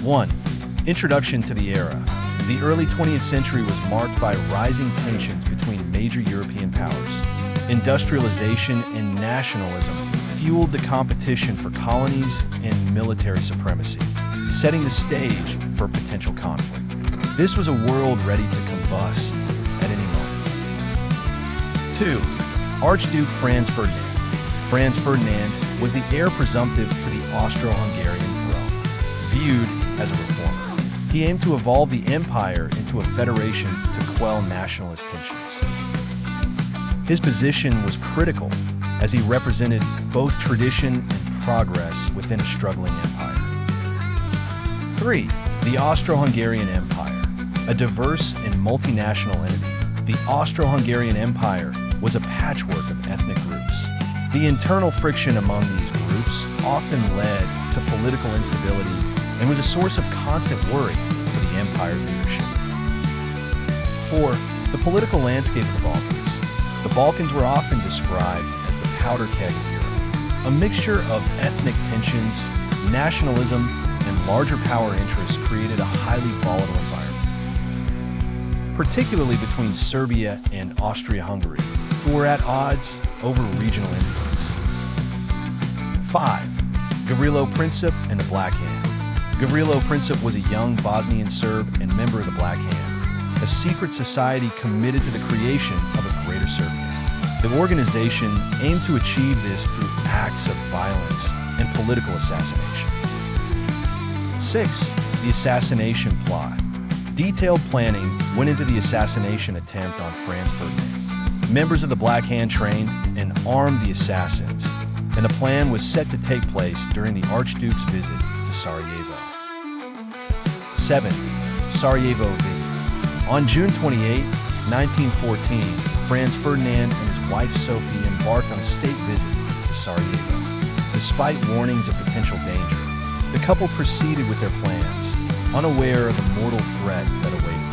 1. Introduction to the era. The early 20th century was marked by rising tensions between major European powers. Industrialization and nationalism fueled the competition for colonies and military supremacy, setting the stage for potential conflict. This was a world ready to combust at any moment. 2. Archduke Franz Ferdinand. Franz Ferdinand was the heir presumptive to the Austro-Hungarian throne. Viewed as a reformer, he aimed to evolve the empire into a federation to quell nationalist tensions. His position was critical as he represented both tradition and progress within a struggling empire. 3. The Austro-Hungarian Empire. A diverse and multinational entity, the Austro-Hungarian Empire was a patchwork of ethnic groups. The internal friction among these groups often led to political instability and was a source of constant worry for the empire's leadership. 4. The political landscape of the Balkans. The Balkans were often described as the powder keg of Europe. A mixture of ethnic tensions, nationalism, and larger power interests created a highly volatile environment, particularly between Serbia and Austria-Hungary, who were at odds over regional influence. 5. Gavrilo Princip and the Black Hand. Gavrilo Princip was a young Bosnian Serb and member of the Black Hand, a secret society committed to the creation of a greater Serbia. The organization aimed to achieve this through acts of violence and political assassination. 6. The Assassination Plot. Detailed planning went into the assassination attempt on Franz Ferdinand. Members of the Black Hand trained and armed the assassins, and the plan was set to take place during the Archduke's visit to Sarajevo. 7. Sarajevo visit. On June 28, 1914, Franz Ferdinand and his wife Sophie embarked on a state visit to Sarajevo. Despite warnings of potential danger, the couple proceeded with their plans, unaware of the mortal threat that awaited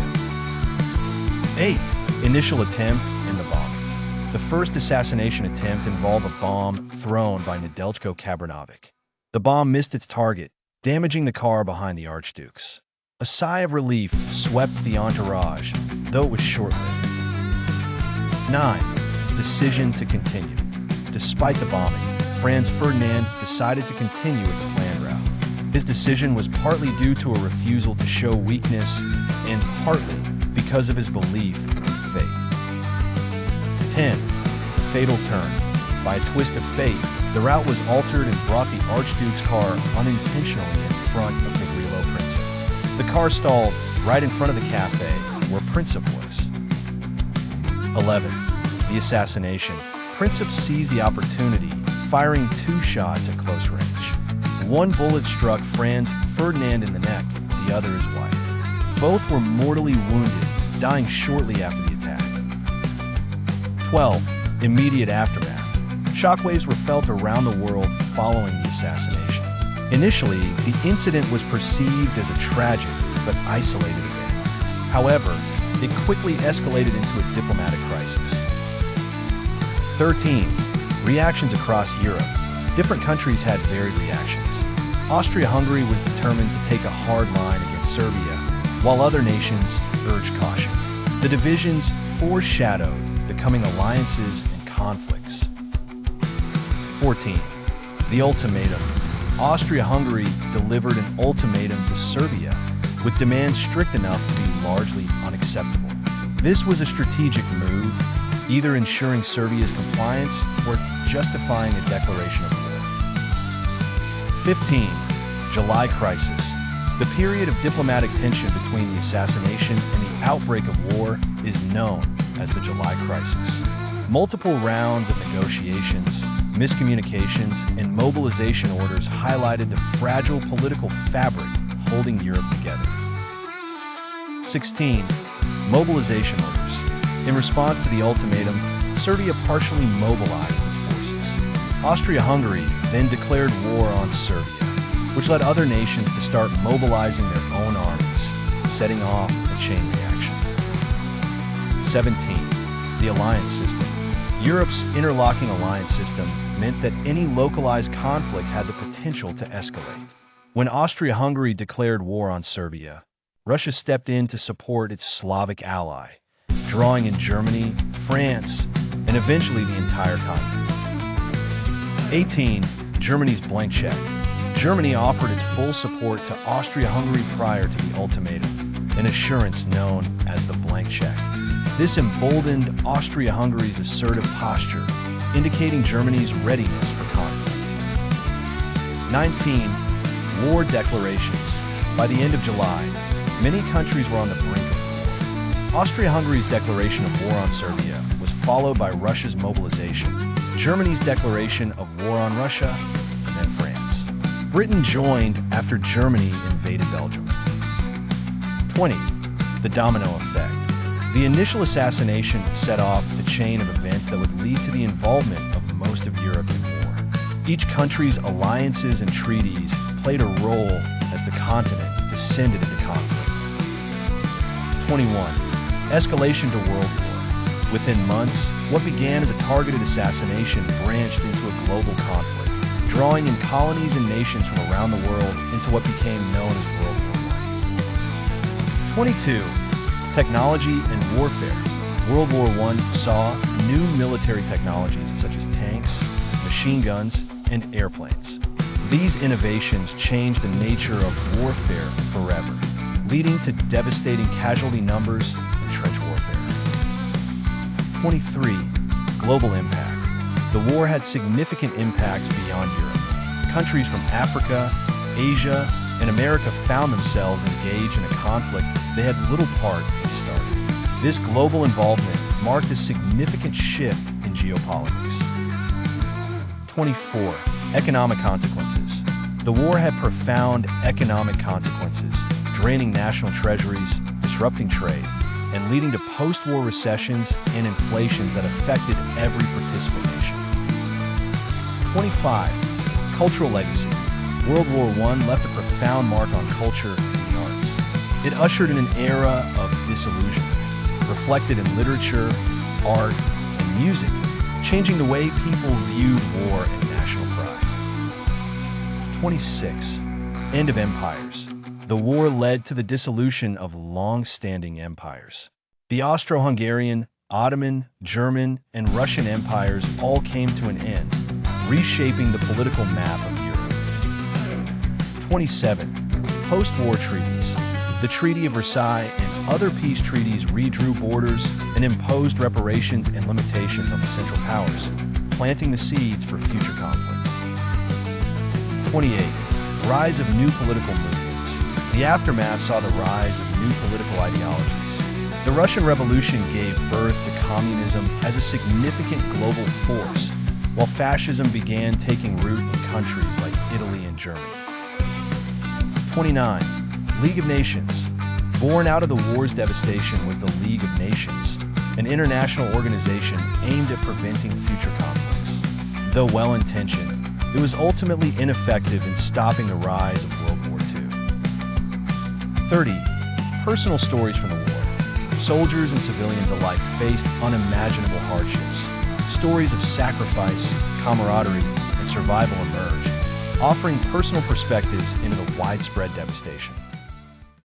them. 8. Initial attempt and the bombing. The first assassination attempt involved a bomb thrown by Nedeljko Kabranovic. The bomb missed its target, damaging the car behind the Archdukes. A sigh of relief swept the entourage, though it was short-lived. 9. Decision to continue. Despite the bombing, Franz Ferdinand decided to continue with the planned route. His decision was partly due to a refusal to show weakness and partly because of his belief in fate. 10. Fatal turn. By a twist of fate, the route was altered and brought the Archduke's car unintentionally in front of Gavrilo Princip. The car stalled right in front of the cafe where Princip was. 11. The assassination. Princip seized the opportunity, firing 2 shots at close range. One bullet struck Franz Ferdinand in the neck, the other his wife. Both were mortally wounded, dying shortly after the attack. 12. Immediate aftermath. Shockwaves were felt around the world following the assassination. Initially, the incident was perceived as a tragic but isolated event. However, it quickly escalated into a diplomatic crisis. 13. Reactions across Europe. Different countries had varied reactions. Austria-Hungary was determined to take a hard line against Serbia, while other nations urged caution. The divisions foreshadowed the coming alliances and conflicts. 14. The ultimatum. Austria-Hungary delivered an ultimatum to Serbia with demands strict enough to be largely unacceptable. This was a strategic move, either ensuring Serbia's compliance or justifying a declaration of war. 15. July crisis. The period of diplomatic tension between the assassination and the outbreak of war is known as the July crisis. Multiple rounds of negotiations, miscommunications, and mobilization orders highlighted the fragile political fabric holding Europe together. 16. Mobilization orders. In response to the ultimatum, Serbia partially mobilized its forces. Austria-Hungary then declared war on Serbia, which led other nations to start mobilizing their own armies, setting off a chain reaction. 17. The alliance system. Europe's interlocking alliance system meant that any localized conflict had the potential to escalate. When Austria-Hungary declared war on Serbia, Russia stepped in to support its Slavic ally, drawing in Germany, France, and eventually the entire continent. 18. Germany's blank check. Germany offered its full support to Austria-Hungary prior to the ultimatum, an assurance known as the blank check. This emboldened Austria-Hungary's assertive posture, indicating Germany's readiness for conflict. 19. War declarations. By the end of July, many countries were on the brink of war. Austria-Hungary's declaration of war on Serbia was followed by Russia's mobilization, Germany's declaration of war on Russia, and then France. Britain joined after Germany invaded Belgium. 20. The domino effect. The initial assassination set off the chain of events that would lead to the involvement of most of Europe in war. Each country's alliances and treaties played a role as the continent descended into conflict. 21. Escalation to world war. Within months, what began as a targeted assassination branched into a global conflict, drawing in colonies and nations from around the world into what became known as World War I. 22. Technology and warfare. World War I saw new military technologies such as tanks, machine guns, and airplanes. These innovations changed the nature of warfare forever, leading to devastating casualty numbers and trench warfare. 23. Global impact. The war had significant impacts beyond Europe. Countries from Africa, Asia, and America found themselves engaged in a conflict they had little part in starting. This global involvement marked a significant shift in geopolitics. 24. Economic consequences. The war had profound economic consequences, draining national treasuries, disrupting trade, and leading to post-war recessions and inflations that affected every participant nation. 25. Cultural legacy. World War I left a profound mark on culture and the arts. It ushered in an era of disillusionment, reflected in literature, art, and music, changing the way people viewed war and national pride. 26. End of empires. The war led to the dissolution of long-standing empires. The Austro-Hungarian, Ottoman, German, and Russian empires all came to an end, reshaping the political map of Europe. 27. Post-war treaties. The Treaty of Versailles and other peace treaties redrew borders and imposed reparations and limitations on the Central Powers, planting the seeds for future conflicts. 28. Rise of new political movements. The aftermath saw the rise of new political ideologies. The Russian Revolution gave birth to communism as a significant global force, while fascism began taking root in countries like Italy and Germany. 29. League of Nations. Born out of the war's devastation was the League of Nations, an international organization aimed at preventing future conflicts. Though well-intentioned, it was ultimately ineffective in stopping the rise of World War II. 30. Personal stories from the war. Soldiers and civilians alike faced unimaginable hardships. Stories of sacrifice, camaraderie, and survival emerged, offering personal perspectives into the widespread devastation.